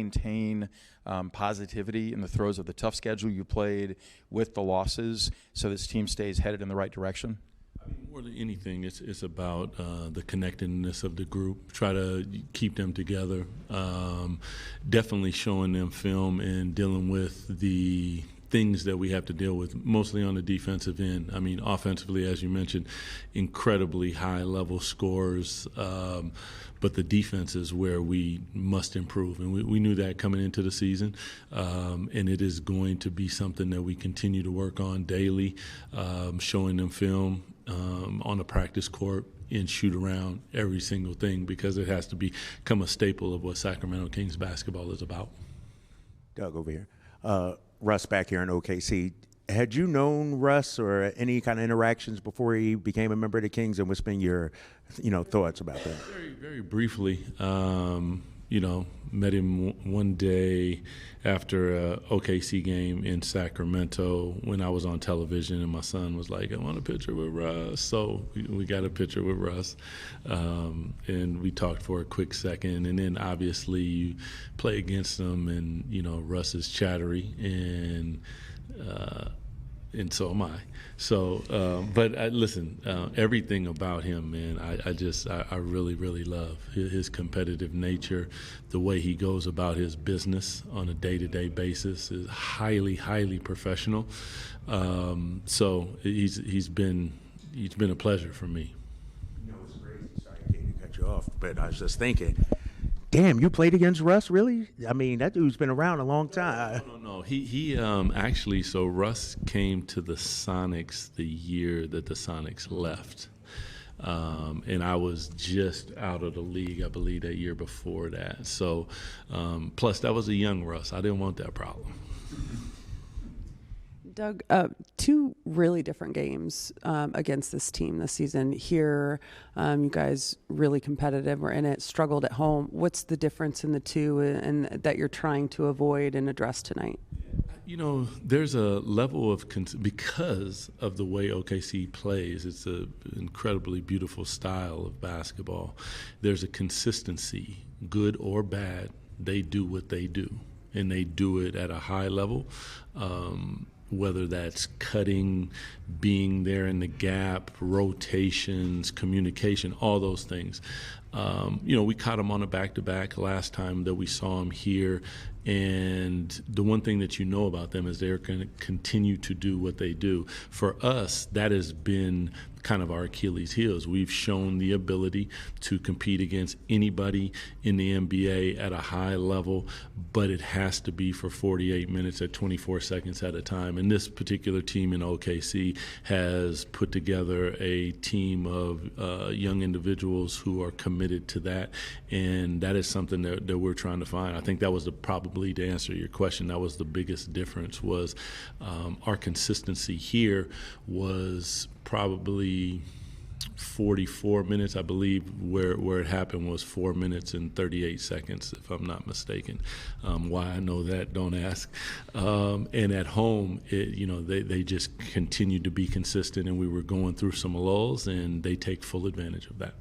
maintain positivity in the throes of the tough schedule you played with the losses so this team stays headed in the right direction? More than anything, it's about the connectedness of the group. Try to keep them together. Definitely showing them film and dealing with the things that we have to deal with, mostly on the defensive end. I mean, offensively, as you mentioned, incredibly high-level scores, but the defense is where we must improve. And we knew that coming into the season, and it is going to be something that we continue to work on daily, showing them film on the practice court and shoot around every single thing, because it has to become a staple of what Sacramento Kings basketball is about. Doug, over here. Russ back here in OKC. Had you known Russ or any kind of interactions before he became a member of the Kings, and what's been your, thoughts about that? Very, very briefly. Met him one day after a OKC game in Sacramento when I was on television, and my son was like, "I want a picture with Russ." So we got a picture with Russ, and we talked for a quick second. And then obviously you play against him, and Russ is chattery, and so am I. So, but listen, everything about him, man, I really, really love his competitive nature. The way he goes about his business on a day-to-day basis is highly, highly professional. So he's been a pleasure for me. It's crazy. Sorry, I can't cut you off, but I was just thinking, damn, you played against Russ, really? I mean, that dude's been around a long time. No. He actually, so Russ came to the Sonics the year that the Sonics left. And I was just out of the league, I believe, that year before that. So, plus that was a young Russ. I didn't want that problem. Doug, two really different games against this team this season. Here, you guys really competitive, were in it, struggled at home. What's the difference in the two and that you're trying to avoid and address tonight? There's a level of, because of the way OKC plays, it's an incredibly beautiful style of basketball. There's a consistency, good or bad. They do what they do, and they do it at a high level. Whether that's cutting, being there in the gap, rotations, communication, all those things. We caught them on a back-to-back last time that we saw them here, and the one thing that about them is they're going to continue to do what they do. For us, that has been kind of our Achilles heels. We've shown the ability to compete against anybody in the NBA at a high level, but it has to be for 48 minutes at 24 seconds at a time. And this particular team in OKC has put together a team of young individuals who are committed to that, and that is something that we're trying to find. I think that was probably, to answer your question, that was the biggest difference, was our consistency here was probably 44 minutes, I believe, where it happened was 4 minutes and 38 seconds, if I'm not mistaken. Why I know that, don't ask. And at home, they just continued to be consistent, and we were going through some lulls, and they take full advantage of that.